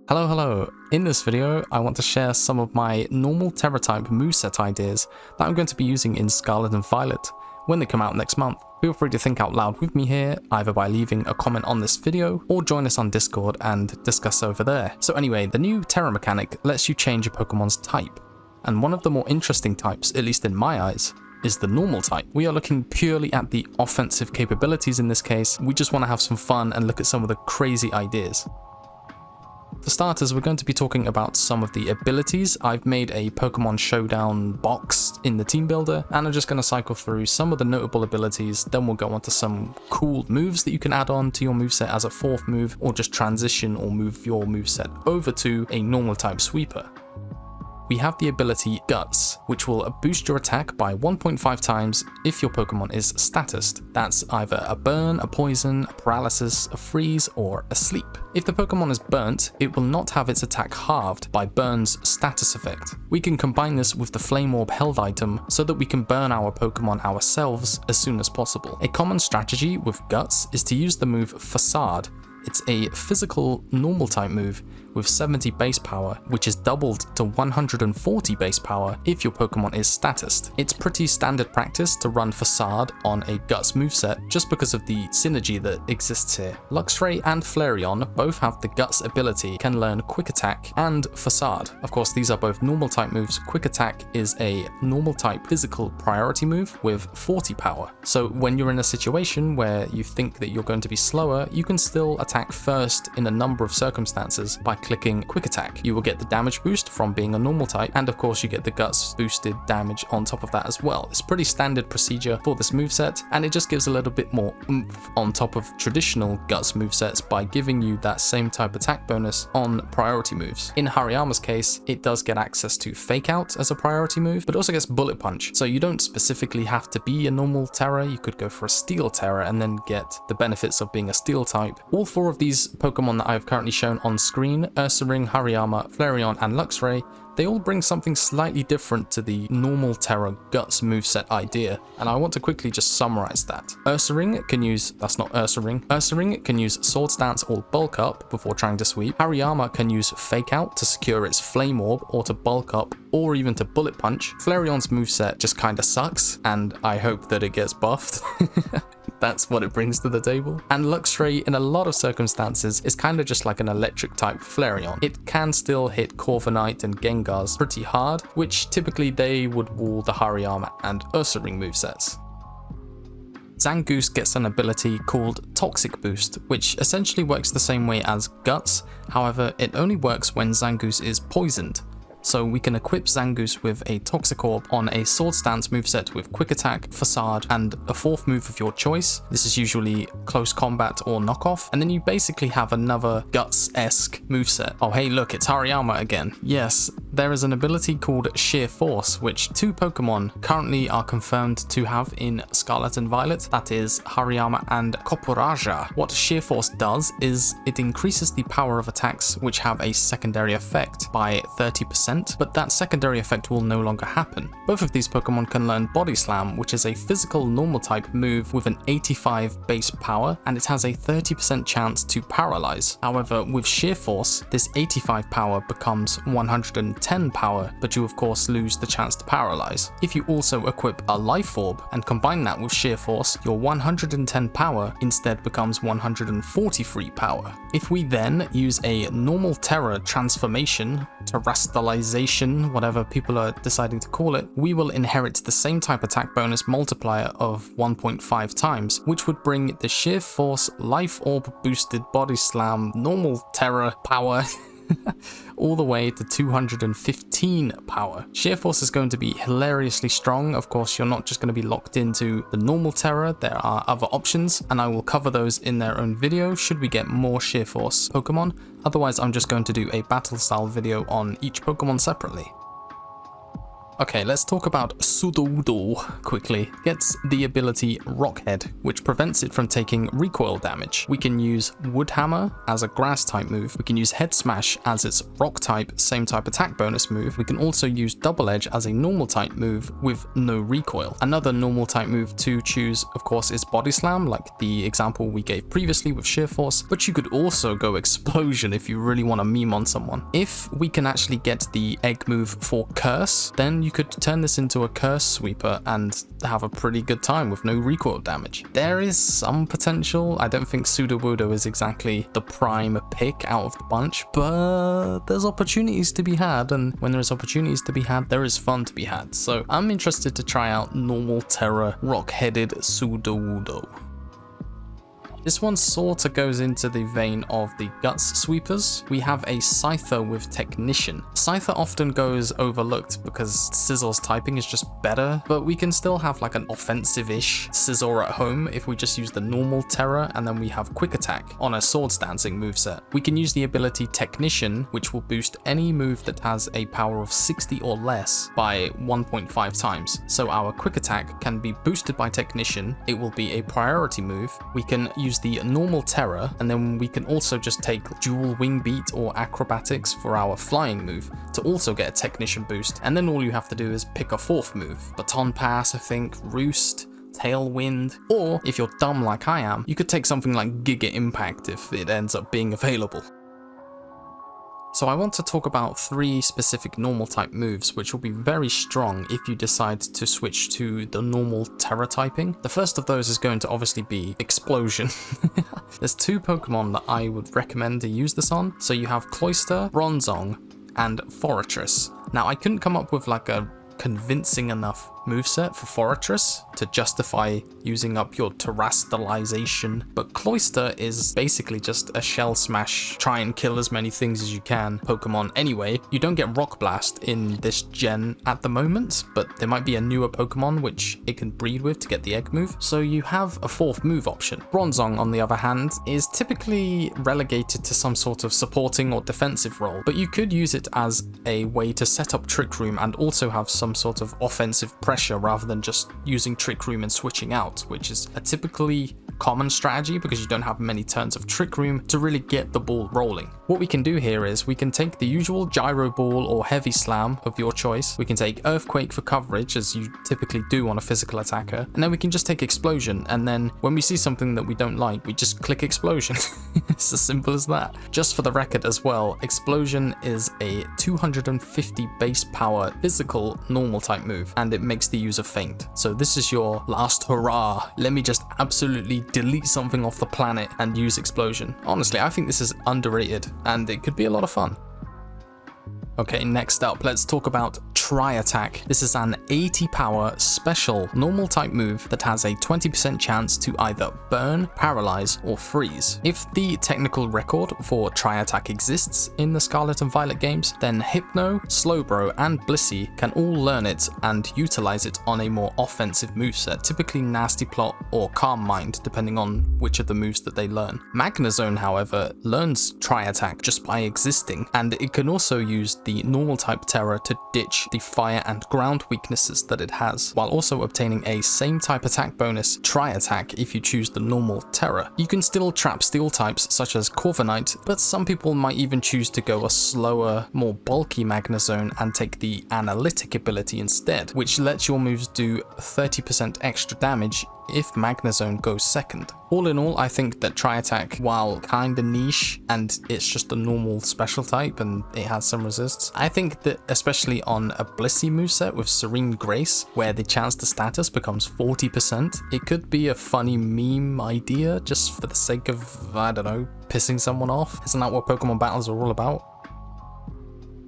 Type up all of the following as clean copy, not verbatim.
Hello. In this video, I want to share some of my normal Tera type moveset ideas that I'm going to be using in Scarlet and Violet when they come out next month. Feel free to think out loud with me here, either by leaving a comment on this video or join us on Discord and discuss over there. So anyway, the new Tera mechanic lets you change a Pokemon's type, and one of the more interesting types, at least in my eyes, is the normal type. We are looking purely at the offensive capabilities in this case. We just want to have some fun and look at some of the crazy ideas. For starters, we're going to be talking about some of the abilities. I've made a Pokemon Showdown box in the team builder, and I'm just going to cycle through some of the notable abilities, then we'll go on to some cool moves that you can add on to your moveset as a fourth move, or just transition or move your moveset over to a normal type sweeper. We have the ability Guts, which will boost your attack by 1.5 times if your Pokemon is statused. That's either a burn, a poison, a paralysis, a freeze, or a sleep. If the Pokemon is burnt, it will not have its attack halved by Burn's status effect. We can combine this with the Flame Orb held item so that we can burn our Pokemon ourselves as soon as possible. A common strategy with Guts is to use the move Facade. It's a physical normal type move with 70 base power, which is doubled to 140 base power if your Pokemon is statused. It's pretty standard practice to run Facade on a Guts moveset just because of the synergy that exists here. Luxray and Flareon both have the Guts ability, can learn Quick Attack and Facade. Of course, these are both normal type moves. Quick Attack is a normal type physical priority move with 40 power. So when you're in a situation where you think that you're going to be slower, you can still attack first in a number of circumstances by clicking Quick Attack. You will get the damage boost from being a normal type, and of course you get the Guts boosted damage on top of that as well. It's pretty standard procedure for this moveset, and it just gives a little bit more oomph on top of traditional Guts movesets by giving you that same type attack bonus on priority moves. In Hariyama's case, it does get access to Fake Out as a priority move, but also gets Bullet Punch, so you don't specifically have to be a normal Tera. You could go for a Steel Tera and then get the benefits of being a Steel type. All four of these Pokemon that I've currently shown on screen, Ursaring, Hariyama, Flareon, and Luxray, they all bring something slightly different to the normal Tera Guts moveset idea, and I want to quickly just summarize that. Ursaring can use, that's not Ursaring, Ursaring can use Sword Stance or Bulk Up before trying to sweep. Hariyama can use Fake Out to secure its Flame Orb or to bulk up or even to Bullet Punch. Flareon's moveset just kinda sucks, and I hope that it gets buffed. That's what it brings to the table. And Luxray, in a lot of circumstances, is kind of just like an electric type Flareon. It can still hit Corviknight and Gengars pretty hard, which typically they would wall the Hariyama and Ursaring movesets. Zangoose gets an ability called Toxic Boost, which essentially works the same way as Guts, however it only works when Zangoose is poisoned. So we can equip Zangoose with a Toxic Orb on a Sword Stance moveset with Quick Attack, Facade, and a fourth move of your choice. This is usually Close Combat or Knockoff, and then you basically have another Guts-esque moveset. Oh hey look, it's Hariyama again. Yes, there is an ability called Sheer Force, which two Pokemon currently are confirmed to have in Scarlet and Violet. That is Hariyama and Copperajah. What Sheer Force does is it increases the power of attacks which have a secondary effect by 30%. But that secondary effect will no longer happen. Both of these Pokemon can learn Body Slam, which is a physical normal type move with an 85 base power, and it has a 30% chance to paralyze. However, with Sheer Force, this 85 power becomes 110 power, but you of course lose the chance to paralyze. If you also equip a Life Orb and combine that with Sheer Force, your 110 power instead becomes 143 power. If we then use a normal Tera transformation, Terastallization, whatever people are deciding to call it, we will inherit the same type attack bonus multiplier of 1.5 times, which would bring the Sheer Force Life Orb boosted Body Slam normal Tera power all the way to 215 power. Sheer Force is going to be hilariously strong. Of course, you're not just going to be locked into the normal Tera, there are other options, and I will cover those in their own video should we get more Sheer Force Pokemon. Otherwise, I'm just going to do a battle style video on each Pokemon separately. Okay, let's talk about Sudowoodo quickly. Gets the ability Rockhead, which prevents it from taking recoil damage. We can use Wood Hammer as a grass type move. We can use Head Smash as its rock type, same type attack bonus move. We can also use Double Edge as a normal type move with no recoil. Another normal type move to choose, of course, is Body Slam, like the example we gave previously with Sheer Force, but you could also go Explosion if you really want to meme on someone. If we can actually get the egg move for Curse, then you could turn this into a Curse Sweeper and have a pretty good time with no recoil damage. There is some potential. I don't think Sudowoodo is exactly the prime pick out of the bunch, but there's opportunities to be had, and when there's opportunities to be had, there is fun to be had. So I'm interested to try out normal Tera rock-headed Sudowoodo. This one sorta goes into the vein of the Guts Sweepers. We have a Scyther with Technician. Scyther often goes overlooked because Scissor's typing is just better, but we can still have like an offensive-ish Scissor at home if we just use the normal Terror and then we have Quick Attack on a Swords Dancing moveset. We can use the ability Technician, which will boost any move that has a power of 60 or less by 1.5 times. So our Quick Attack can be boosted by Technician. It will be a priority move. We can use the normal Terror, and then we can also just take dual wing beat or acrobatics for our flying move to also get a Technician boost, and then all you have to do is pick a fourth move. Baton Pass, I think, Roost, Tailwind, or if you're dumb like I am, you could take something like Giga Impact if it ends up being available. So I want to talk about 3 specific normal type moves which will be very strong if you decide to switch to the normal Terra typing. The first of those is going to obviously be Explosion. There's 2 Pokemon that I would recommend to use this on. So you have Cloyster, Bronzong, and Forretress. Now I couldn't come up with like a convincing enough moveset for Forretress to justify using up your terrestrialization, but Cloyster is basically just a shell smash, try and kill as many things as you can Pokemon anyway. You don't get Rock Blast in this gen at the moment, but there might be a newer Pokemon which it can breed with to get the egg move, so you have a 4th move option. Bronzong, on the other hand, is typically relegated to some sort of supporting or defensive role, but you could use it as a way to set up Trick Room and also have some sort of offensive pressure rather than just using Trick Room and switching out, which is a typically common strategy because you don't have many turns of Trick Room to really get the ball rolling. What we can do here is we can take the usual Gyro Ball or Heavy Slam of your choice. We can take Earthquake for coverage, as you typically do on a physical attacker, and then we can just take Explosion, and then when we see something that we don't like, we just click Explosion. It's as simple as that. Just for the record as well, Explosion is a 250 base power physical normal type move, and it makes the user faint. So this is your last hurrah. Let me just absolutely delete something off the planet and use Explosion. Honestly, I think this is underrated and it could be a lot of fun. Okay, next up, let's talk about Tri-Attack. This is an 80 power special normal type move that has a 20% chance to either burn, paralyze, or freeze. If the technical record for Tri-Attack exists in the Scarlet and Violet games, then Hypno, Slowbro, and Blissey can all learn it and utilize it on a more offensive moveset, typically Nasty Plot or Calm Mind, depending on which of the moves that they learn. Magnezone, however, learns Tri-Attack just by existing, and it can also use the normal type Terror to ditch the fire and ground weaknesses that it has, while also obtaining a same type attack bonus Tri-Attack if you choose the normal Terror. You can still trap steel types such as Corviknight, but some people might even choose to go a slower, more bulky Magnezone and take the Analytic ability instead, which lets your moves do 30% extra damage if Magnezone goes second. All in all, I think that Tri-Attack, while kinda niche and it's just a normal special type and it has some resists, I think that especially on a Blissey moveset with Serene Grace, where the chance to status becomes 40%, it could be a funny meme idea just for the sake of, I don't know, pissing someone off. Isn't that what Pokemon battles are all about?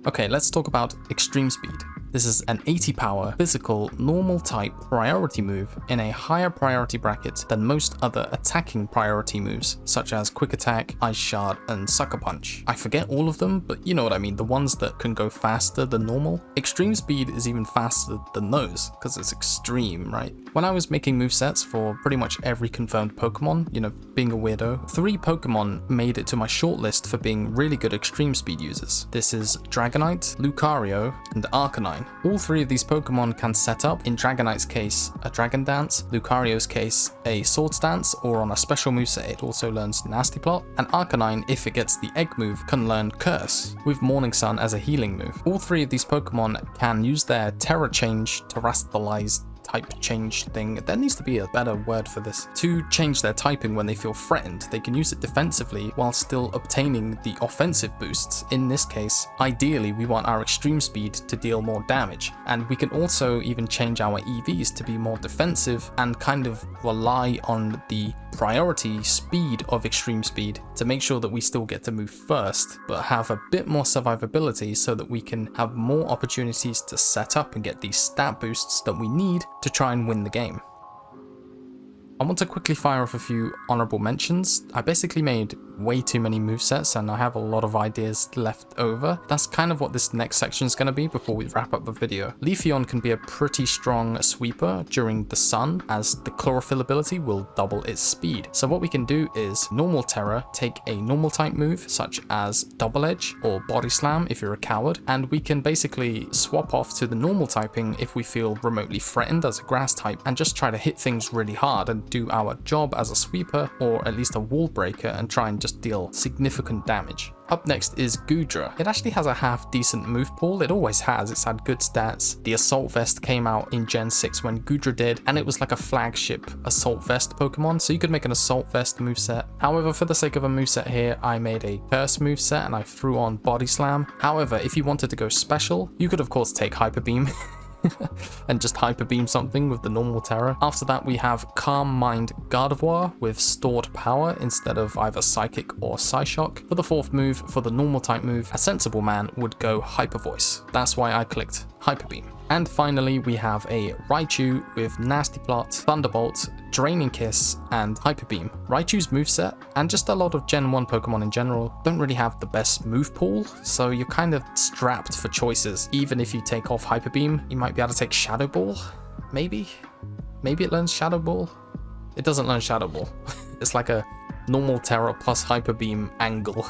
Okay, let's talk about Extreme Speed. This is an 80 power physical normal type priority move in a higher priority bracket than most other attacking priority moves, such as Quick Attack, Ice Shard, and Sucker Punch. I forget all of them, but you know what I mean, the ones that can go faster than normal. Extreme Speed is even faster than those, because it's extreme, right? When I was making movesets for pretty much every confirmed Pokemon, you know, being a weirdo, 3 Pokemon made it to my shortlist for being really good Extreme Speed users. This is Dragonite, Lucario, and Arcanine. All three of these Pokemon can set up, in Dragonite's case, a Dragon Dance, Lucario's case, a Swords Dance, or on a special moveset it also learns Nasty Plot, and Arcanine, if it gets the Egg move, can learn Curse, with Morning Sun as a healing move. All three of these Pokemon can use their Tera change, Terastallized type change thing. There needs to be a better word for this. To change their typing when they feel threatened, they can use it defensively while still obtaining the offensive boosts. In this case, ideally we want our extreme speed to deal more damage, and we can also even change our EVs to be more defensive and kind of rely on the priority speed of extreme speed to make sure that we still get to move first, but have a bit more survivability so that we can have more opportunities to set up and get these stat boosts that we need to try and win the game. I want to quickly fire off a few honorable mentions. I basically made way too many movesets and I have a lot of ideas left over. That's kind of what this next section is going to be before we wrap up the video. Leafeon can be a pretty strong sweeper during the sun, as the chlorophyll ability will double its speed. So what we can do is normal Tera, take a normal type move such as Double Edge or Body Slam if you're a coward, and we can basically swap off to the normal typing if we feel remotely threatened as a grass type, and just try to hit things really hard and do our job as a sweeper or at least a wall breaker and try and just deal significant damage. Up next is Goodra. It actually has a half decent move pool. It always has. It's had good stats. The Assault Vest came out in Gen 6 when Goodra did, and it was like a flagship Assault Vest Pokemon, so you could make an Assault Vest moveset. However, for the sake of a moveset here, I made a Curse moveset and I threw on Body Slam. However, if you wanted to go special, you could of course take Hyper Beam and just Hyper Beam something with the normal Tera. After that we have Calm Mind Gardevoir with stored power instead of either Psychic or Psyshock. For the fourth move, for the normal type move, a sensible man would go Hyper Voice. That's why I clicked Hyper Beam. And finally we have a Raichu with Nasty Plot, Thunderbolt, Draining Kiss, and Hyper Beam. Raichu's moveset, and just a lot of Gen 1 Pokemon in general, don't really have the best move pool, so you're kind of strapped for choices. Even if you take off Hyper Beam, you might be able to take Shadow Ball, maybe? Maybe it learns Shadow Ball? It doesn't learn Shadow Ball. It's like a normal Tera plus Hyper Beam angle,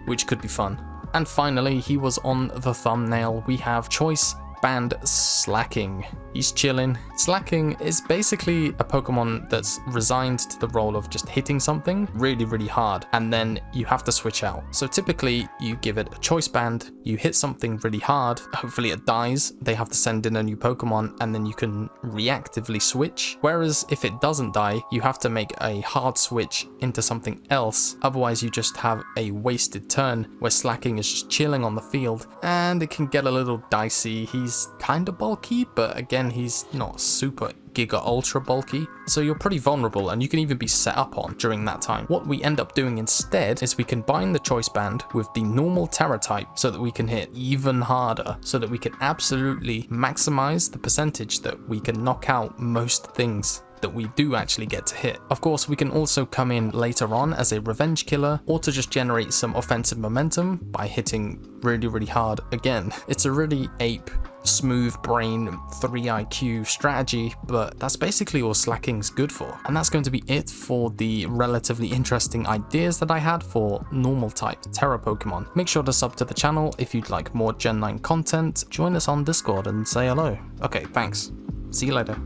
which could be fun. And finally, he was on the thumbnail, we have Choice Band Slacking. He's chilling. Slacking is basically a Pokemon that's resigned to the role of just hitting something really, really hard, and then you have to switch out. So typically you give it a choice band, you hit something really hard, hopefully it dies, they have to send in a new Pokemon, and then you can reactively switch. Whereas if it doesn't die, you have to make a hard switch into something else, otherwise you just have a wasted turn where Slacking is just chilling on the field, and it can get a little dicey. He's kind of bulky, but again, he's not super giga ultra bulky, so you're pretty vulnerable and you can even be set up on during that time. What we end up doing instead is we combine the choice band with the normal Tera type so that we can hit even harder, so that we can absolutely maximize the percentage that we can knock out most things that we do actually get to hit. Of course, we can also come in later on as a revenge killer, or to just generate some offensive momentum by hitting really, really hard again. It's a really ape, smooth brain, 3 IQ strategy, but that's basically all Slacking's good for. And that's going to be it for the relatively interesting ideas that I had for normal type Tera Pokemon. Make sure to sub to the channel if you'd like more Gen 9 content. Join us on Discord and say hello. Okay, thanks. See you later.